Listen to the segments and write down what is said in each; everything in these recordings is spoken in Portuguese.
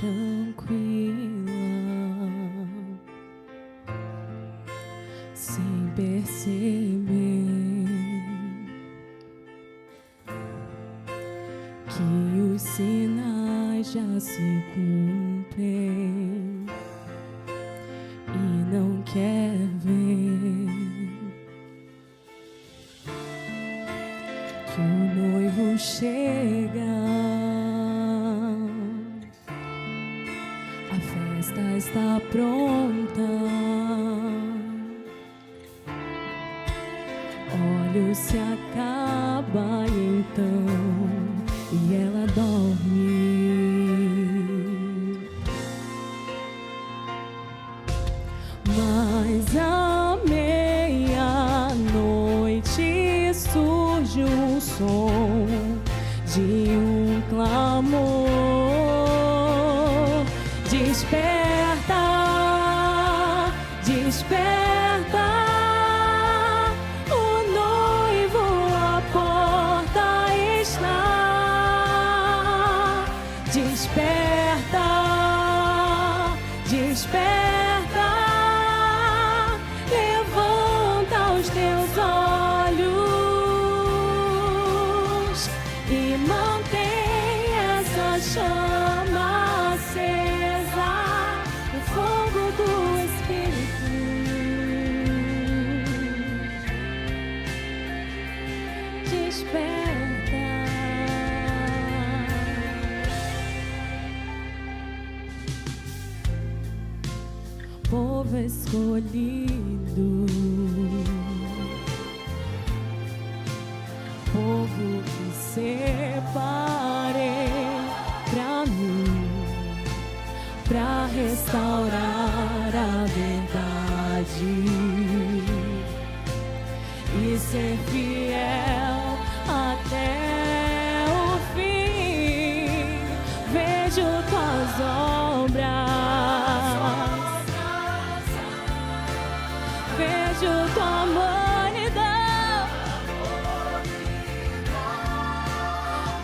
tranquila, sem perceber que os sinais já se cumprem e não quer ver que o noivo chega. A festa está pronta, olho se acaba então e ela dorme. Mas à meia-noite surge o som de um clamor. Desperta, desperta, o noivo à porta está. Desperta, desperta, levanta os teus olhos e mantém essa chama acesa, o fogo do Espírito. Desperta. Povo escolhido, povo que separei pra mim, pra restaurar a verdade e ser fiel até o fim. Vejo tuas obras, vejo tua manidão.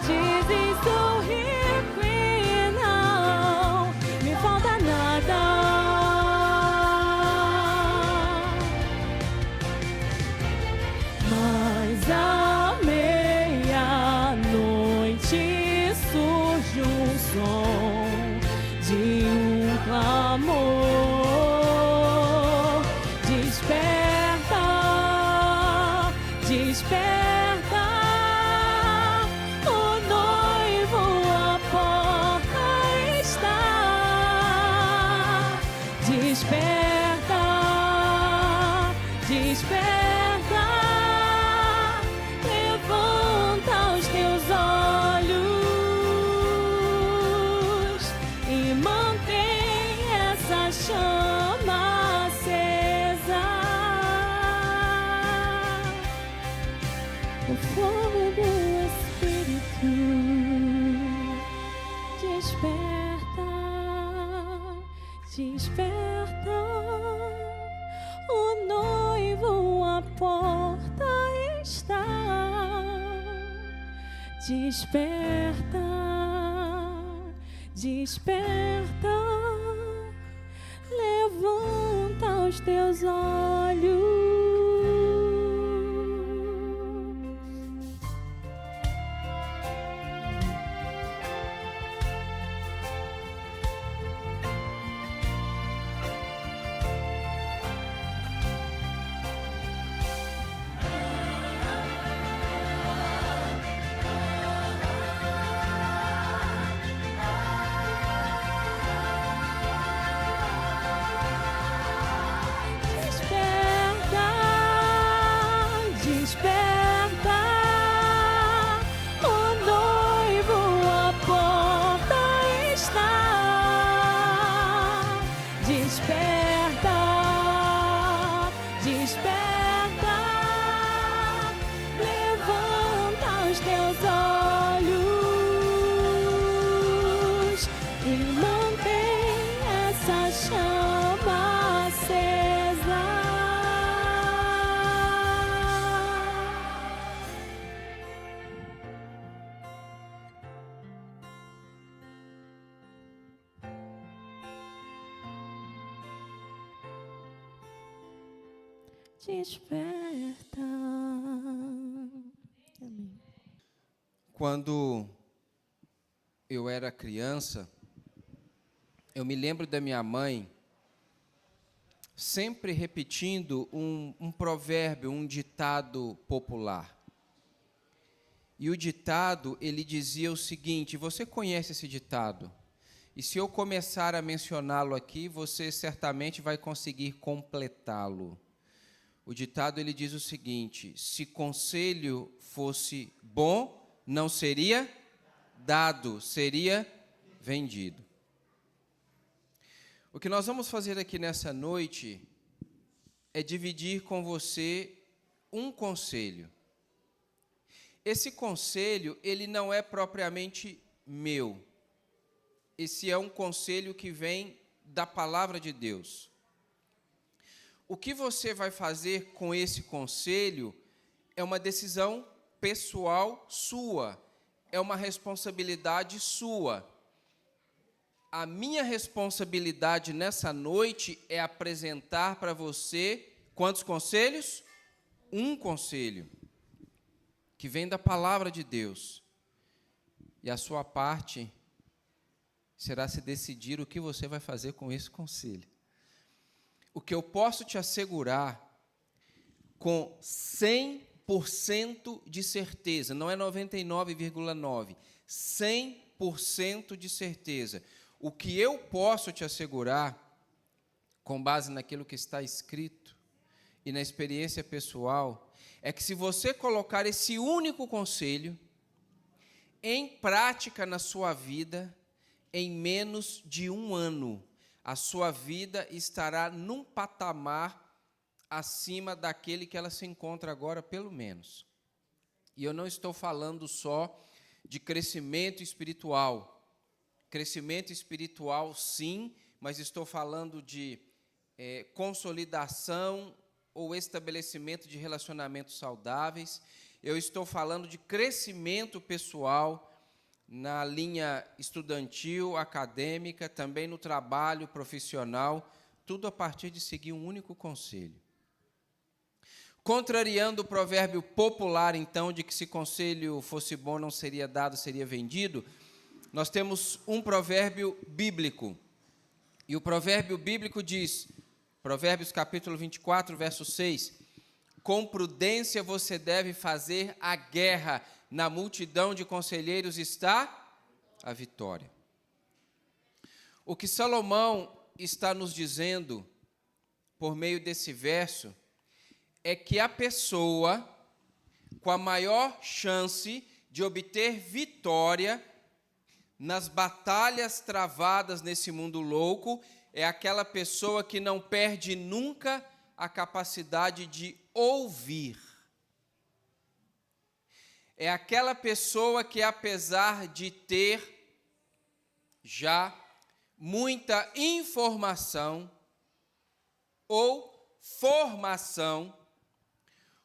Dizes sou rico e não me falta nada. Mas à meia-noite surge um som de um clamor. Desperta, desperta, o noivo à porta está. Desperta, desperta, levanta os teus olhos e mantém essa chama acesa, o fogo do Espírito. Desperta, desperta, o noivo à porta está. Desperta, desperta, levanta os teus olhos. desperta. Amém. Quando eu era criança, eu me lembro da minha mãe sempre repetindo um provérbio, um ditado popular. E o ditado, ele dizia o seguinte, você conhece esse ditado? E se eu começar a mencioná-lo aqui, você certamente vai conseguir completá-lo. O ditado, ele diz o seguinte, se conselho fosse bom, não seria dado, seria vendido. O que nós vamos fazer aqui nessa noite é dividir com você um conselho. Esse conselho, ele não é propriamente meu. Esse é um conselho que vem da palavra de Deus. O que você vai fazer com esse conselho é uma decisão pessoal sua, é uma responsabilidade sua. A minha responsabilidade nessa noite é apresentar para você quantos conselhos? Um conselho, que vem da palavra de Deus. E a sua parte será se decidir o que você vai fazer com esse conselho. O que eu posso te assegurar com 100% de certeza, não é 99,9%, 100% de certeza. O que eu posso te assegurar, com base naquilo que está escrito e na experiência pessoal, é que se você colocar esse único conselho em prática na sua vida, em menos de um ano, a sua vida estará num patamar acima daquele que ela se encontra agora, pelo menos. E eu não estou falando só de crescimento espiritual. Crescimento espiritual, sim, mas estou falando de consolidação ou estabelecimento de relacionamentos saudáveis. Eu estou falando de crescimento pessoal na linha estudantil, acadêmica, também no trabalho profissional, tudo a partir de seguir um único conselho. Contrariando o provérbio popular, então, de que se conselho fosse bom, não seria dado, seria vendido, nós temos um provérbio bíblico. E o provérbio bíblico diz, Provérbios capítulo 24, verso 6, com prudência você deve fazer a guerra, na multidão de conselheiros está a vitória. O que Salomão está nos dizendo, por meio desse verso, é que a pessoa com a maior chance de obter vitória nas batalhas travadas nesse mundo louco é aquela pessoa que não perde nunca a capacidade de ouvir. É aquela pessoa que, apesar de ter já muita informação ou formação,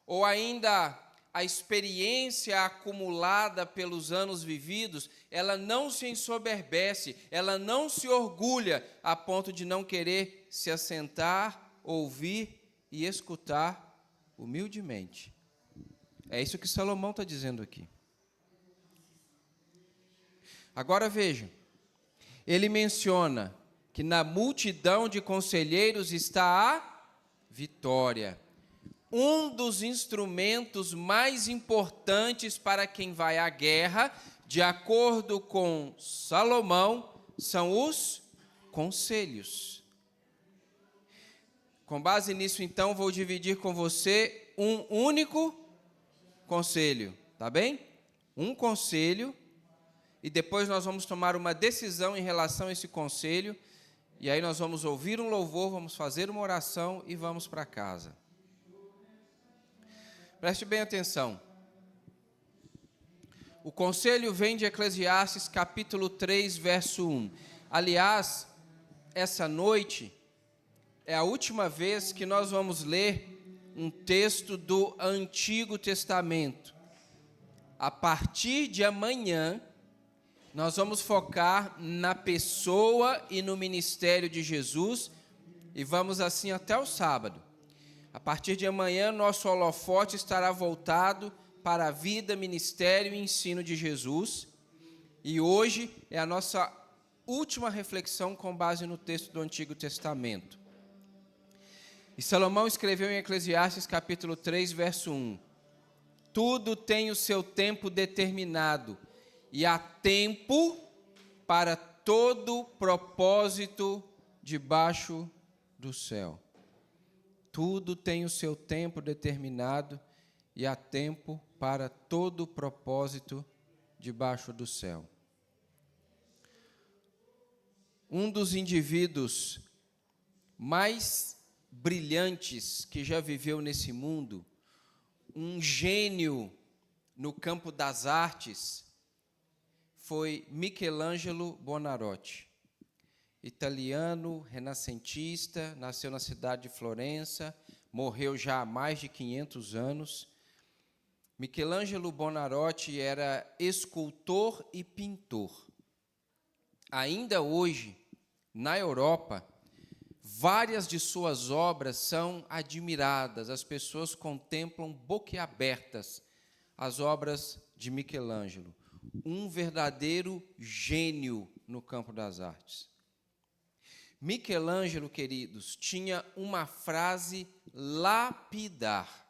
ou ainda a experiência acumulada pelos anos vividos, ela não se ensoberbece, ela não se orgulha a ponto de não querer se assentar, ouvir e escutar humildemente. É isso que Salomão está dizendo aqui. Agora veja, ele menciona que na multidão de conselheiros está a vitória. Um dos instrumentos mais importantes para quem vai à guerra, de acordo com Salomão, são os conselhos. Com base nisso, então, vou dividir com você um único conselho, tá bem? Um conselho, e depois nós vamos tomar uma decisão em relação a esse conselho, e aí nós vamos ouvir um louvor, vamos fazer uma oração e vamos para casa. Preste bem atenção. O conselho vem de Eclesiastes, capítulo 3, verso 1. Aliás, essa noite é a última vez que nós vamos ler um texto do Antigo Testamento. A partir de amanhã, nós vamos focar na pessoa e no ministério de Jesus, e vamos assim até o sábado. A partir de amanhã, nosso holofote estará voltado para a vida, ministério e ensino de Jesus. E hoje é a nossa última reflexão com base no texto do Antigo Testamento. E Salomão escreveu em Eclesiastes capítulo 3, verso 1. Tudo tem o seu tempo determinado, e há tempo para todo propósito debaixo do céu. Tudo tem o seu tempo determinado, e há tempo para todo propósito debaixo do céu. Um dos indivíduos mais brilhantes que já viveu nesse mundo, um gênio no campo das artes, foi Michelangelo Buonarroti. Italiano, renascentista, nasceu na cidade de Florença, morreu já há mais de 500 anos. Michelangelo Buonarroti era escultor e pintor. Ainda hoje, na Europa, várias de suas obras são admiradas, as pessoas contemplam boquiabertas as obras de Michelangelo, um verdadeiro gênio no campo das artes. Michelangelo, queridos, tinha uma frase lapidar.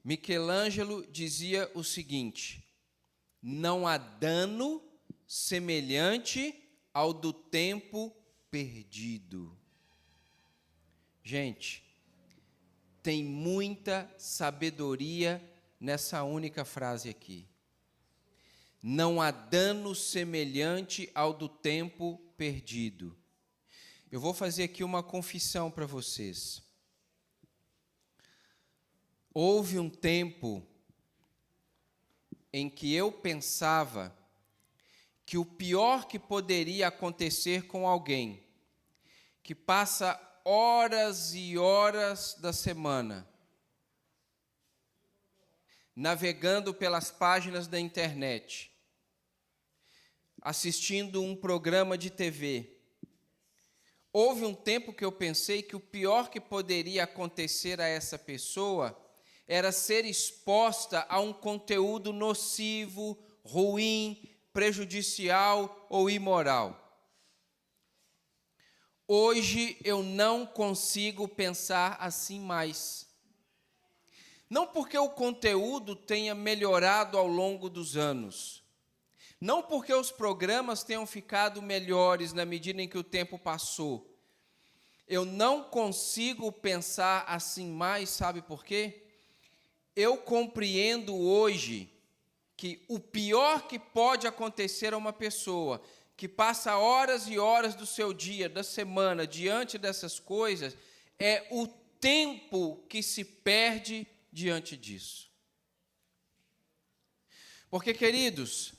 Michelangelo dizia o seguinte: não há dano semelhante ao do tempo perdido. Gente, tem muita sabedoria nessa única frase aqui. Não há dano semelhante ao do tempo perdido. Eu vou fazer aqui uma confissão para vocês. Houve um tempo em que eu pensava que o pior que poderia acontecer com alguém que passa horas e horas da semana navegando pelas páginas da internet, assistindo um programa de TV. Houve um tempo que eu pensei que o pior que poderia acontecer a essa pessoa era ser exposta a um conteúdo nocivo, ruim, prejudicial ou imoral. Hoje eu não consigo pensar assim mais. Não porque o conteúdo tenha melhorado ao longo dos anos. Não porque os programas tenham ficado melhores na medida em que o tempo passou. Eu não consigo pensar assim mais, sabe por quê? Eu compreendo hoje que o pior que pode acontecer a uma pessoa que passa horas e horas do seu dia, da semana, diante dessas coisas, é o tempo que se perde diante disso. Porque, queridos,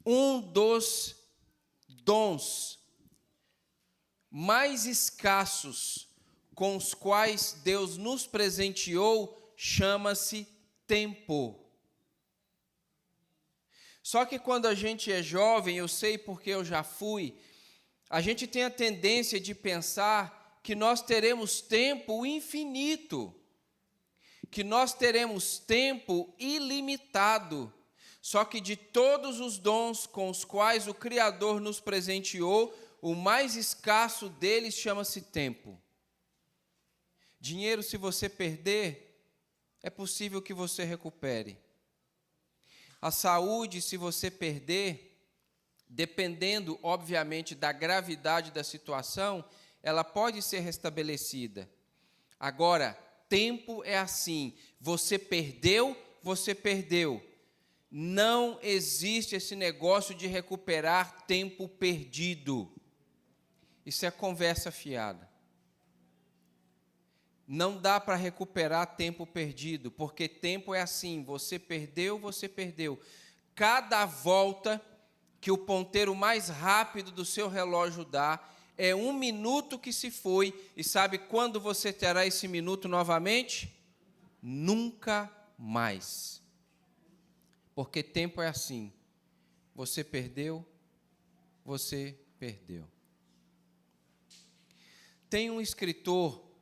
um dos dons mais escassos com os quais Deus nos presenteou chama-se tempo. Só que quando a gente é jovem, eu sei porque eu já fui, a gente tem a tendência de pensar que nós teremos tempo infinito, que nós teremos tempo ilimitado. Só que de todos os dons com os quais o Criador nos presenteou, o mais escasso deles chama-se tempo. Dinheiro, se você perder, é possível que você recupere. A saúde, se você perder, dependendo, obviamente, da gravidade da situação, ela pode ser restabelecida. Agora, tempo é assim, você perdeu, você perdeu. Não existe esse negócio de recuperar tempo perdido. Isso é conversa fiada. Não dá para recuperar tempo perdido, porque tempo é assim, você perdeu, você perdeu. Cada volta que o ponteiro mais rápido do seu relógio dá, é 1 minuto que se foi, e sabe quando você terá esse minuto novamente? Nunca mais. Porque tempo é assim, você perdeu, você perdeu. Tem um escritor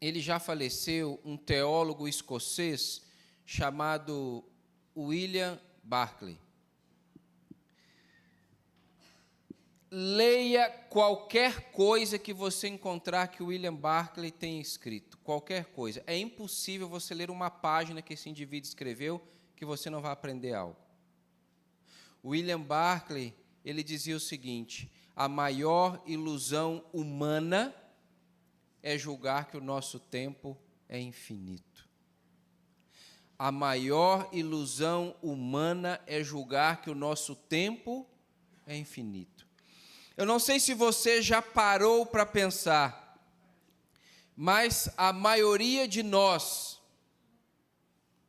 ele já faleceu, um teólogo escocês chamado William Barclay. Leia qualquer coisa que você encontrar que o William Barclay tenha escrito, qualquer coisa. É impossível você ler uma página que esse indivíduo escreveu que você não vai aprender algo. William Barclay, ele dizia o seguinte: a maior ilusão humana é julgar que o nosso tempo é infinito. A maior ilusão humana é julgar que o nosso tempo é infinito. Eu não sei se você já parou para pensar, mas a maioria de nós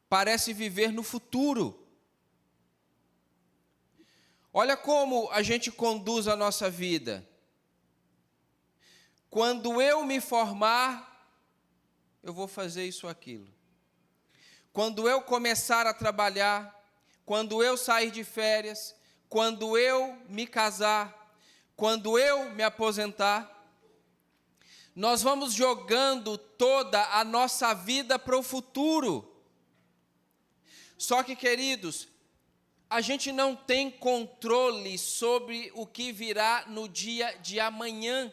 parece viver no futuro. Olha como a gente conduz a nossa vida. Quando eu me formar, eu vou fazer isso ou aquilo. Quando eu começar a trabalhar, quando eu sair de férias, quando eu me casar, quando eu me aposentar, nós vamos jogando toda a nossa vida para o futuro. Só que, queridos, a gente não tem controle sobre o que virá no dia de amanhã.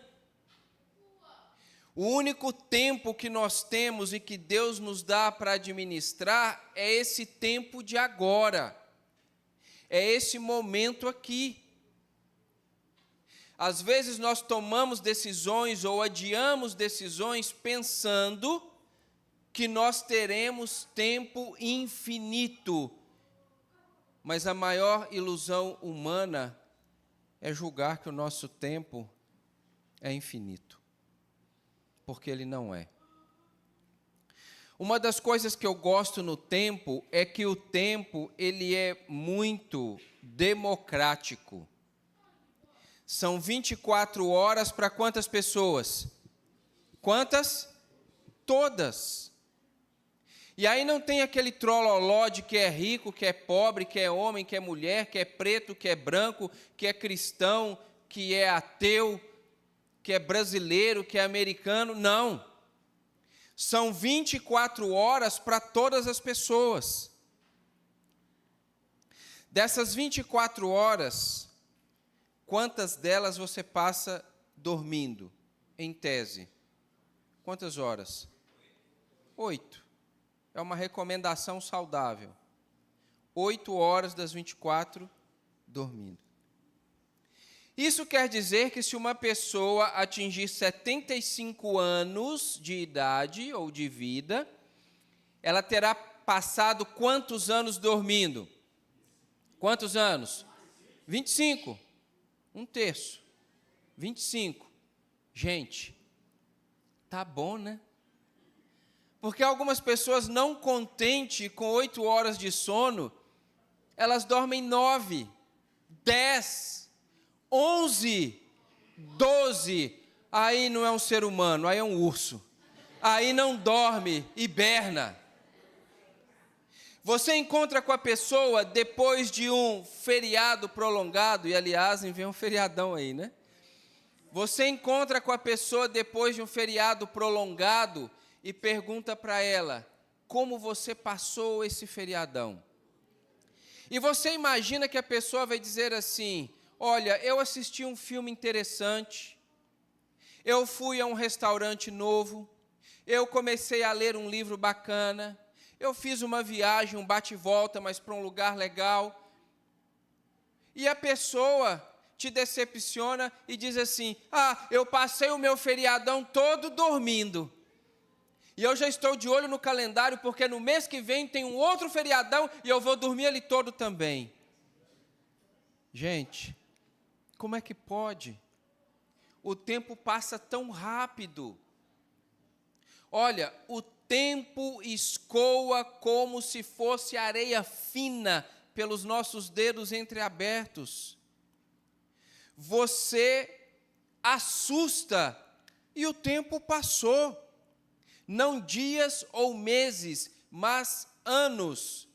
O único tempo que nós temos e que Deus nos dá para administrar é esse tempo de agora. É esse momento aqui. Às vezes nós tomamos decisões ou adiamos decisões pensando que nós teremos tempo infinito. Mas a maior ilusão humana é julgar que o nosso tempo é infinito. Porque ele não é. Uma das coisas que eu gosto no tempo é que o tempo ele é muito democrático. São 24 horas para quantas pessoas? Quantas? Todas. E aí não tem aquele trololó de que é rico, que é pobre, que é homem, que é mulher, que é preto, que é branco, que é cristão, que é ateu, que é brasileiro, que é americano. Não. São 24 horas para todas as pessoas. Dessas 24 horas, quantas delas você passa dormindo, em tese? Quantas horas? 8. É uma recomendação saudável. 8 horas das 24 dormindo. Isso quer dizer que se uma pessoa atingir 75 anos de idade ou de vida, ela terá passado quantos anos dormindo? Quantos anos? 25. 1/3. 25. Gente, tá bom, né? Porque algumas pessoas, não contentes com 8 horas de sono, elas dormem 9, 10, 11, 12. Aí não é um ser humano, aí é um urso. Aí não dorme, hiberna. Você encontra com a pessoa depois de um feriado prolongado, e aliás, vem um feriadão aí, né? Você encontra com a pessoa depois de um feriado prolongado e pergunta para ela, como você passou esse feriadão? E você imagina que a pessoa vai dizer assim, olha, eu assisti um filme interessante, eu fui a um restaurante novo, eu comecei a ler um livro bacana, eu fiz uma viagem, um bate-volta, mas para um lugar legal. E a pessoa te decepciona e diz assim, eu passei o meu feriadão todo dormindo. E eu já estou de olho no calendário, porque no mês que vem tem um outro feriadão e eu vou dormir ele todo também. Gente, como é que pode? O tempo passa tão rápido. Olha, o tempo escoa como se fosse areia fina pelos nossos dedos entreabertos. Você assusta e o tempo passou. Não dias ou meses, mas anos.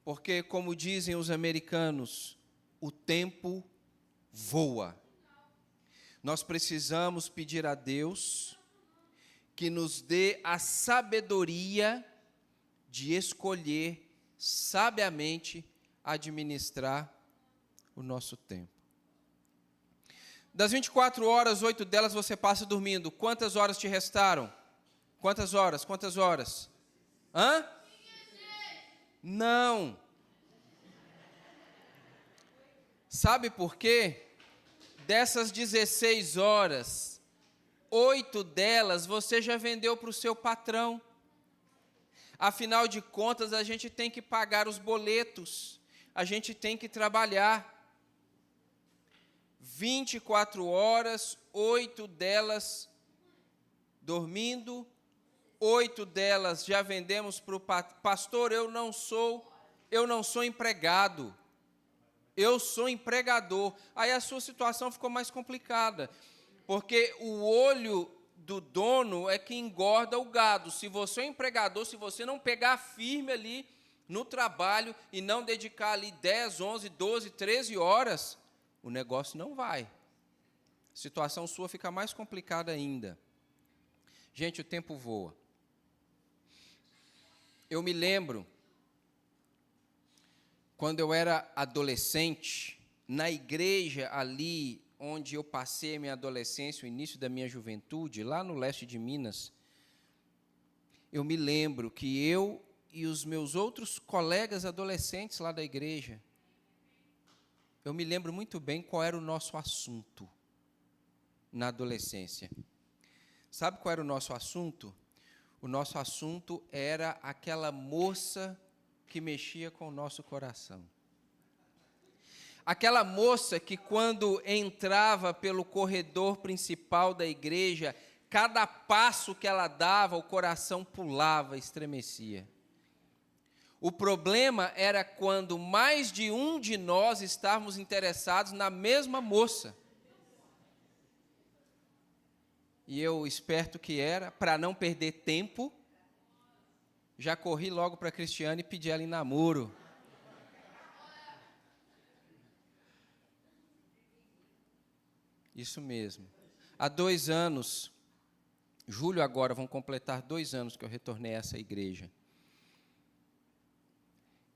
Porque, como dizem os americanos, o tempo voa. Nós precisamos pedir a Deus que nos dê a sabedoria de escolher sabiamente administrar o nosso tempo. Das 24 horas, 8 delas você passa dormindo. Quantas horas te restaram? Quantas horas? Quantas horas? Hã? Não. Sabe por quê? Dessas 16 horas, 8 delas você já vendeu para o seu patrão. Afinal de contas, a gente tem que pagar os boletos, a gente tem que trabalhar. 24 horas, 8 delas dormindo, 8 delas já vendemos para o pastor. Eu não sou empregado, eu sou empregador. Aí a sua situação ficou mais complicada, porque o olho do dono é que engorda o gado. Se você é empregador, se você não pegar firme ali no trabalho e não dedicar ali 10, 11, 12, 13 horas, o negócio não vai. A situação sua fica mais complicada ainda. Gente, o tempo voa. Eu me lembro, quando eu era adolescente, na igreja ali onde eu passei a minha adolescência, o início da minha juventude, lá no leste de Minas, eu me lembro que eu e os meus outros colegas adolescentes lá da igreja, eu me lembro muito bem qual era o nosso assunto na adolescência. Sabe qual era o nosso assunto? O nosso assunto era aquela moça que mexia com o nosso coração. Aquela moça que, quando entrava pelo corredor principal da igreja, cada passo que ela dava, o coração pulava, estremecia. O problema era quando mais de um de nós estávamos interessados na mesma moça. E eu, esperto que era, para não perder tempo, já corri logo para a Cristiane e pedi ela em namoro. Isso mesmo. Há 2 anos, julho agora, vão completar 2 anos que eu retornei a essa igreja.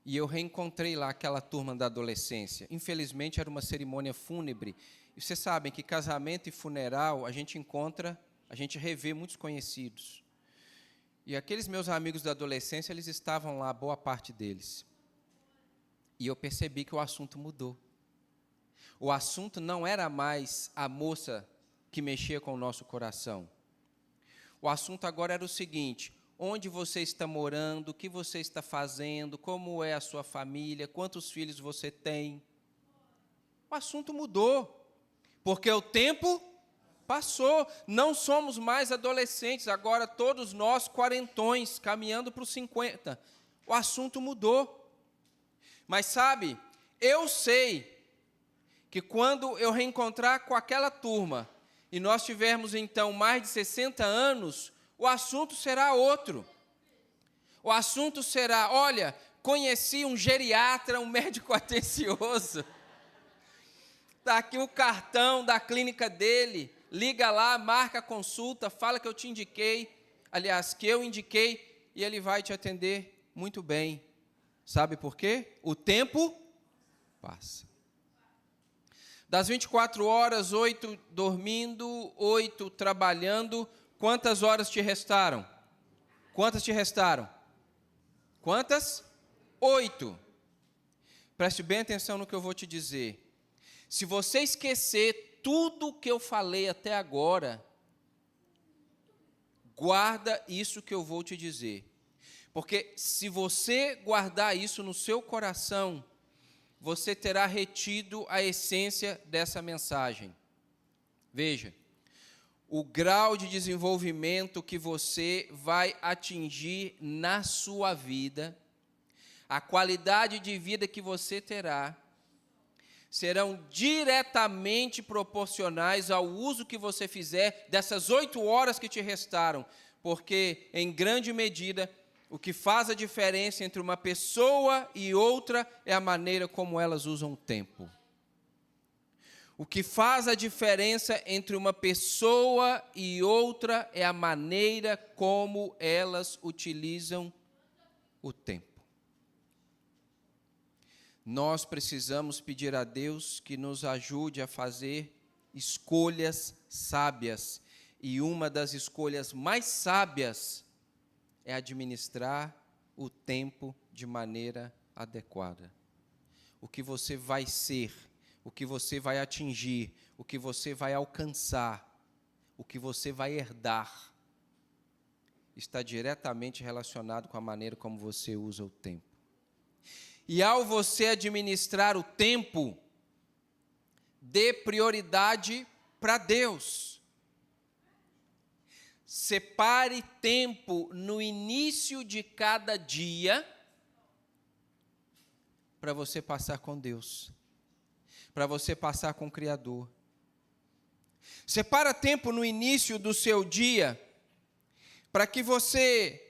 E eu reencontrei lá aquela turma da adolescência. Infelizmente, era uma cerimônia fúnebre. E vocês sabem que casamento e funeral, a gente revê muitos conhecidos. E aqueles meus amigos da adolescência, eles estavam lá, boa parte deles. E eu percebi que o assunto mudou. O assunto não era mais a moça que mexia com o nosso coração. O assunto agora era o seguinte: onde você está morando, o que você está fazendo, como é a sua família, quantos filhos você tem. O assunto mudou, porque o tempo passou. Não somos mais adolescentes, agora todos nós quarentões, caminhando para os 50. O assunto mudou. Mas sabe, eu sei que quando eu reencontrar com aquela turma, e nós tivermos então mais de 60 anos, o assunto será outro. O assunto será: olha, conheci um geriatra, um médico atencioso. Está aqui o cartão da clínica dele. Liga lá, marca a consulta, fala que eu te indiquei. Aliás, que eu indiquei, e ele vai te atender muito bem. Sabe por quê? O tempo passa. Das 24 horas, 8 dormindo, 8 trabalhando. Quantas horas te restaram? Quantas te restaram? Quantas? 8. Preste bem atenção no que eu vou te dizer. Se você esquecer tudo o que eu falei até agora, guarda isso que eu vou te dizer. Porque se você guardar isso no seu coração, você terá retido a essência dessa mensagem. Veja, o grau de desenvolvimento que você vai atingir na sua vida, a qualidade de vida que você terá, serão diretamente proporcionais ao uso que você fizer dessas 8 horas que te restaram, porque, em grande medida, o que faz a diferença entre uma pessoa e outra é a maneira como elas usam o tempo. O que faz a diferença entre uma pessoa e outra é a maneira como elas utilizam o tempo. Nós precisamos pedir a Deus que nos ajude a fazer escolhas sábias. E uma das escolhas mais sábias é administrar o tempo de maneira adequada. O que você vai ser, o que você vai atingir, o que você vai alcançar, o que você vai herdar, está diretamente relacionado com a maneira como você usa o tempo. E ao você administrar o tempo, dê prioridade para Deus. Separe tempo no início de cada dia para você passar com Deus, para você passar com o Criador. Separa tempo no início do seu dia para que você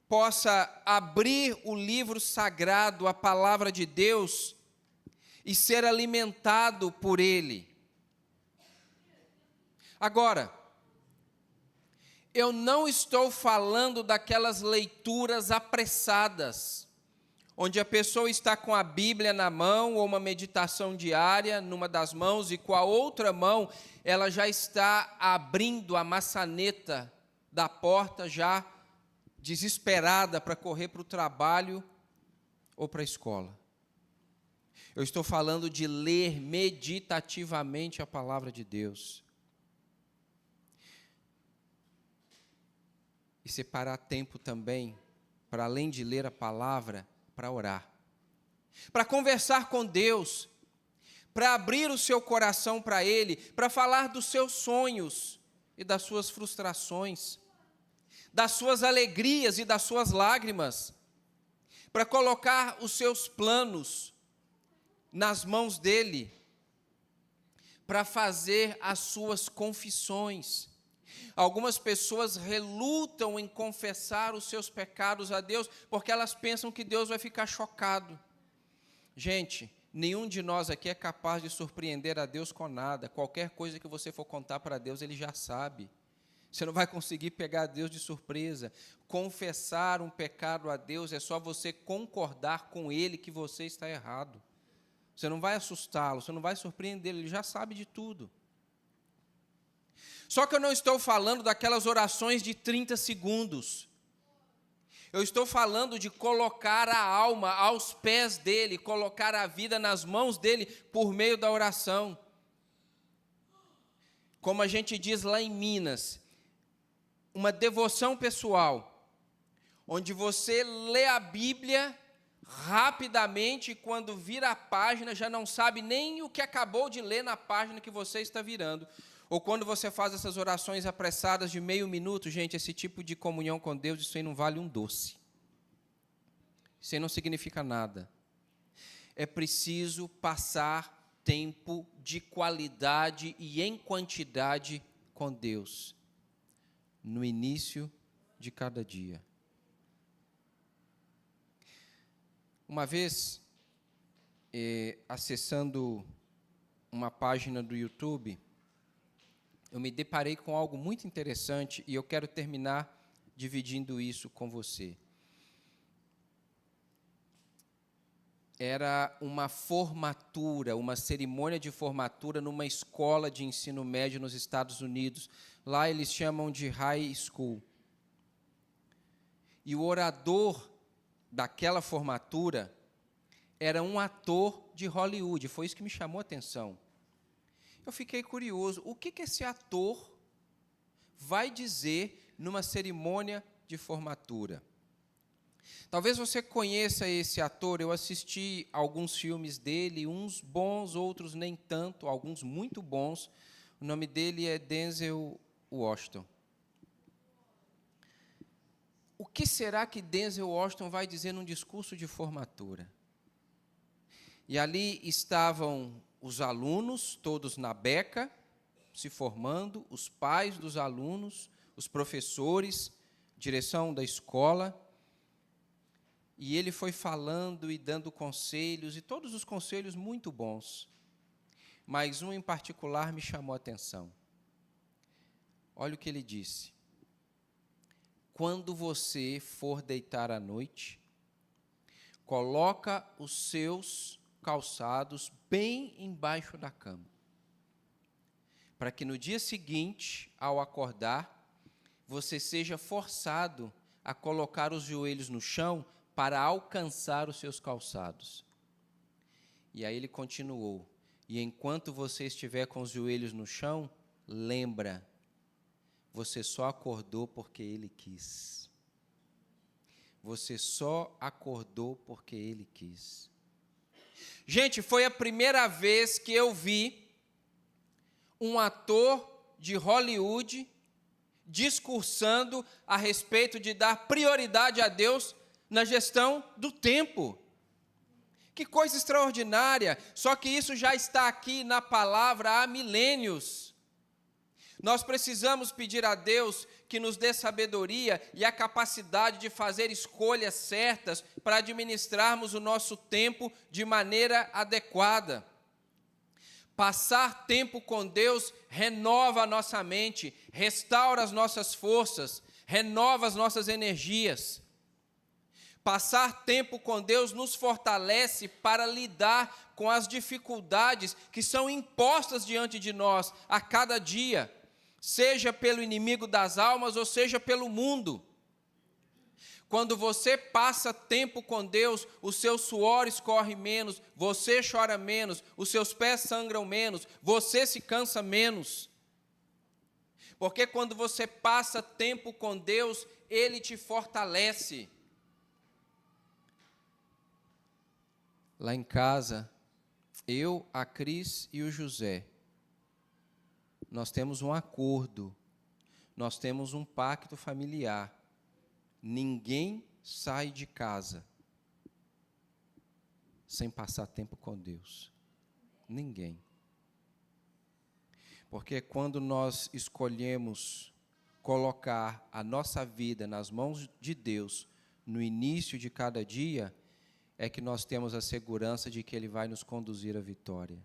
possa abrir o livro sagrado, a palavra de Deus, e ser alimentado por Ele. Agora, eu não estou falando daquelas leituras apressadas, onde a pessoa está com a Bíblia na mão, ou uma meditação diária numa das mãos, e com a outra mão ela já está abrindo a maçaneta da porta, já desesperada para correr para o trabalho ou para a escola. Eu estou falando de ler meditativamente a palavra de Deus. E separar tempo também, para além de ler a palavra, para orar. Para conversar com Deus, para abrir o seu coração para Ele, para falar dos seus sonhos e das suas frustrações, das suas alegrias e das suas lágrimas, para colocar os seus planos nas mãos dEle, para fazer as suas confissões. Algumas pessoas relutam em confessar os seus pecados a Deus, porque elas pensam que Deus vai ficar chocado. Gente, nenhum de nós aqui é capaz de surpreender a Deus com nada. Qualquer coisa que você for contar para Deus, Ele já sabe. Você não vai conseguir pegar Deus de surpresa. Confessar um pecado a Deus é só você concordar com Ele que você está errado. Você não vai assustá-lo, você não vai surpreendê-lo, Ele já sabe de tudo. Só que eu não estou falando daquelas orações de 30 segundos. Eu estou falando de colocar a alma aos pés dEle, colocar a vida nas mãos dEle por meio da oração. Como a gente diz lá em Minas, uma devoção pessoal, onde você lê a Bíblia rapidamente e quando vira a página já não sabe nem o que acabou de ler na página que você está virando. Ou quando você faz essas orações apressadas de meio minuto, gente, esse tipo de comunhão com Deus, isso aí não vale um doce. Isso aí não significa nada. É preciso passar tempo de qualidade e em quantidade com Deus, no início de cada dia. Uma vez, acessando uma página do YouTube, eu me deparei com algo muito interessante e eu quero terminar dividindo isso com você. Era uma formatura, uma cerimônia de formatura numa escola de ensino médio nos Estados Unidos. Lá eles chamam de high school. E o orador daquela formatura era um ator de Hollywood. Foi isso que me chamou a atenção. Eu fiquei curioso, o que esse ator vai dizer numa cerimônia de formatura? Talvez você conheça esse ator, eu assisti alguns filmes dele, uns bons, outros nem tanto, alguns muito bons. O nome dele é Denzel Washington. O que será que Denzel Washington vai dizer num discurso de formatura? E ali estavam os alunos, todos na beca, se formando, os pais dos alunos, os professores, direção da escola. E ele foi falando e dando conselhos, e todos os conselhos muito bons. mas um em particular me chamou a atenção. Olha o que ele disse. Quando você for deitar à noite, coloca os seus calçados bem embaixo da cama, para que no dia seguinte, ao acordar, você seja forçado a colocar os joelhos no chão para alcançar os seus calçados. E aí ele continuou, e enquanto você estiver com os joelhos no chão, lembra, você só acordou porque ele quis. Você só acordou porque ele quis. Gente, foi a primeira vez que eu vi um ator de Hollywood discursando a respeito de dar prioridade a Deus na gestão do tempo. Que coisa extraordinária! Só que isso já está aqui na palavra há milênios. Nós precisamos pedir a Deus que nos dê sabedoria e a capacidade de fazer escolhas certas para administrarmos o nosso tempo de maneira adequada. Passar tempo com Deus renova a nossa mente, restaura as nossas forças, renova as nossas energias. Passar tempo com Deus nos fortalece para lidar com as dificuldades que são impostas diante de nós a cada dia, seja pelo inimigo das almas ou seja pelo mundo. Quando você passa tempo com Deus, o seu suor escorre menos, você chora menos, os seus pés sangram menos, você se cansa menos. Porque quando você passa tempo com Deus, Ele te fortalece. Lá em casa, eu, a Cris e o José, nós temos um acordo, nós temos um pacto familiar. Ninguém sai de casa sem passar tempo com Deus. Ninguém. Porque quando nós escolhemos colocar a nossa vida nas mãos de Deus no início de cada dia, é que nós temos a segurança de que Ele vai nos conduzir à vitória.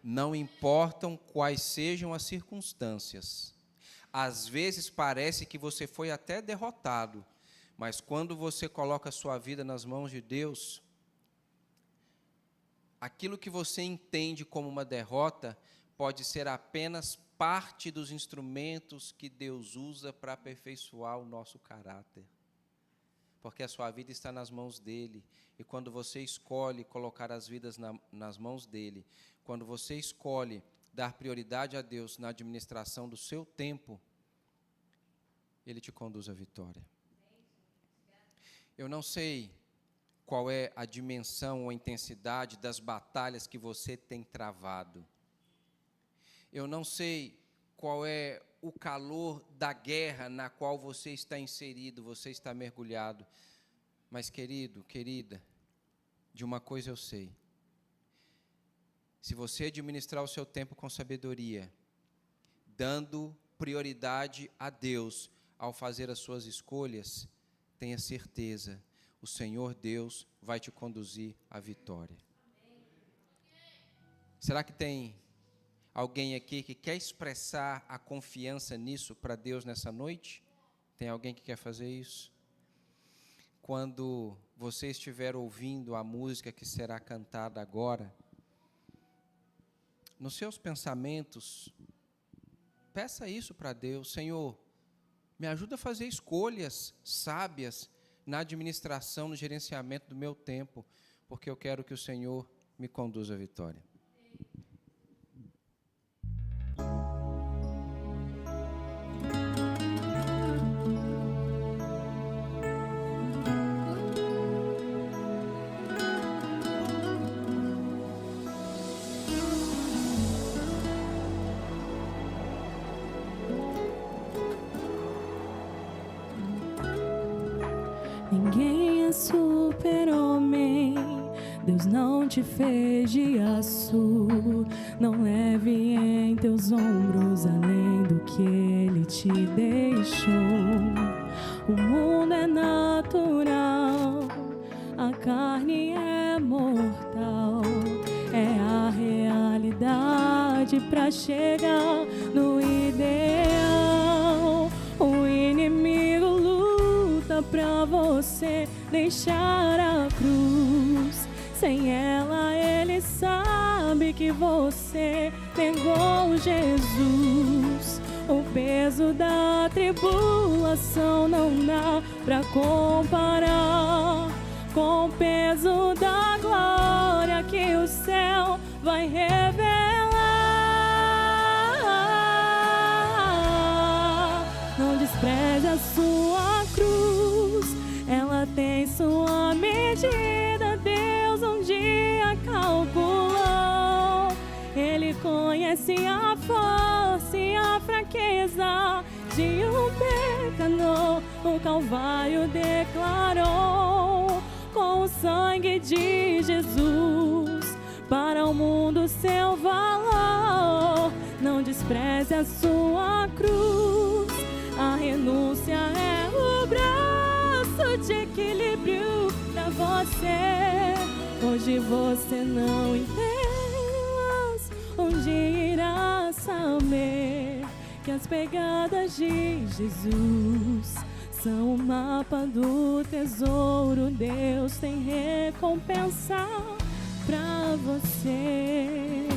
Não importam quais sejam as circunstâncias. Às vezes parece que você foi até derrotado, mas quando você coloca a sua vida nas mãos de Deus, aquilo que você entende como uma derrota pode ser apenas parte dos instrumentos que Deus usa para aperfeiçoar o nosso caráter. Porque a sua vida está nas mãos dEle. E quando você escolhe colocar as vidas nas mãos dEle, quando você escolhe dar prioridade a Deus na administração do seu tempo, Ele te conduz à vitória. Eu não sei qual é a dimensão ou a intensidade das batalhas que você tem travado. Eu não sei qual é o calor da guerra na qual você está inserido, você está mergulhado. Mas, querido, querida, de uma coisa eu sei. Se você administrar o seu tempo com sabedoria, dando prioridade a Deus ao fazer as suas escolhas, tenha certeza, o Senhor Deus vai te conduzir à vitória. Será que tem alguém aqui que quer expressar a confiança nisso para Deus nessa noite? Tem alguém que quer fazer isso? Quando você estiver ouvindo a música que será cantada agora, nos seus pensamentos, peça isso para Deus. Senhor, me ajuda a fazer escolhas sábias na administração, no gerenciamento do meu tempo, porque eu quero que o Senhor me conduza à vitória. Ninguém é super-homem, Deus não te fez de aço. Não leve em teus ombros além do que Ele te deixou. O mundo é natural, carne é mortal, é a realidade. dificuldade pra chegar no ideal. O inimigo luta pra você deixar a cruz. Sem ela ele sabe que você negou Jesus. O peso da tribulação não dá pra comparar com o peso da glória que o céu vai revelar. Não despreze a sua cruz, ela tem sua medida. Deus um dia calculou. Ele conhece a força e a fraqueza de um pecador. O Calvário declarou com o sangue de Jesus para o mundo seu valor. Não despreze a sua cruz, a renúncia é o braço de equilíbrio pra você. Hoje você não entende, onde irá saber que as pegadas de Jesus são o mapa do tesouro. Deus tem recompensa pra você.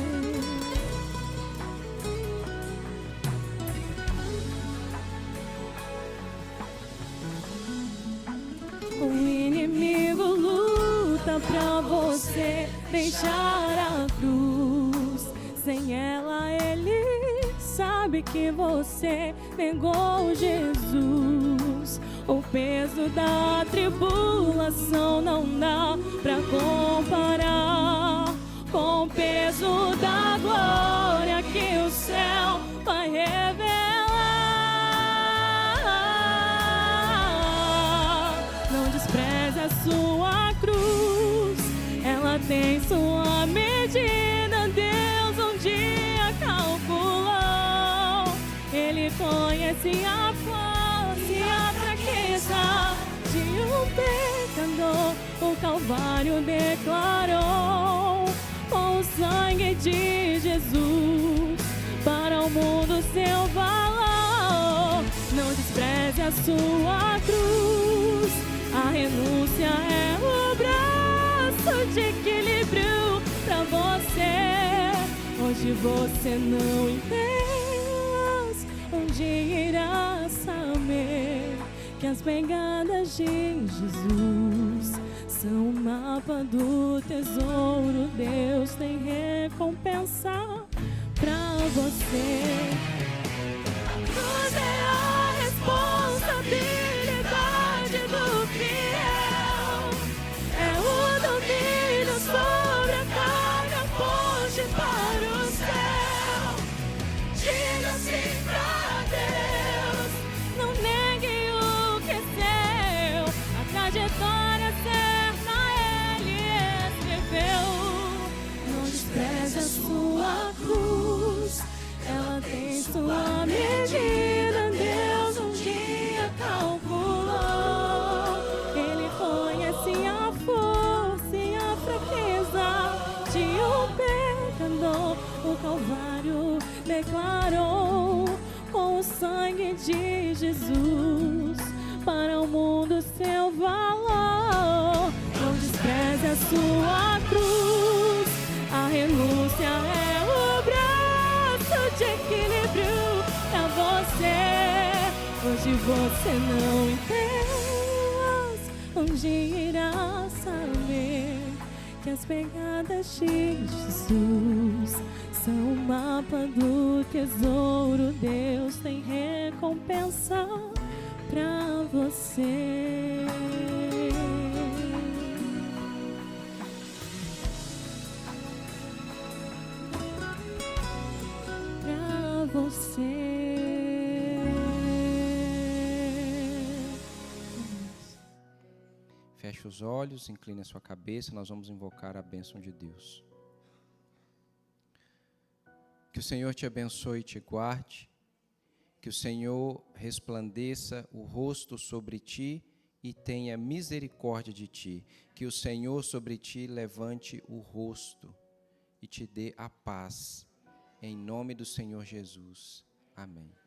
O inimigo luta pra você deixar a cruz. Sem ela ele sabe que você negou Jesus. O peso da tribulação não dá pra comparar com o peso da glória que o céu vai revelar. Não despreze a sua cruz, ela tem sua medida. Deus um dia calculou. Ele conhece a força e a fraqueza de um pecador. O Calvário declarou com o sangue de Jesus para o mundo seu valor. Não despreze a sua cruz, a renúncia é o braço de equilíbrio pra você. Hoje você não entende, onde irá saber que as pegadas de Jesus são o mapa do tesouro. Deus tem recompensa pra você. A cruz é a responsabilidade do fiel, é o domínio sobre a carne, a ponte para o céu. Diga sim pra Deus, não negue o que é seu. A trajetória certa ele escreveu. Não despreze a sua cruz, ela tem sua medida. Deus um dia calculou. Ele conhece a força e a fraqueza de um pecador. O Calvário declarou com o sangue de Jesus para o mundo seu valor. Não despreze a sua cruz, a renúncia é o braço de equilíbrio pra você. Hoje você não entende, onde irá saber que as pegadas de Jesus são o mapa do tesouro. Deus tem recompensa pra você. Pra você. Feche os olhos, incline a sua cabeça, nós vamos invocar a bênção de Deus. Que o Senhor te abençoe e te guarde, que o Senhor resplandeça o rosto sobre ti e tenha misericórdia de ti, que o Senhor sobre ti levante o rosto e te dê a paz. Em nome do Senhor Jesus. Amém.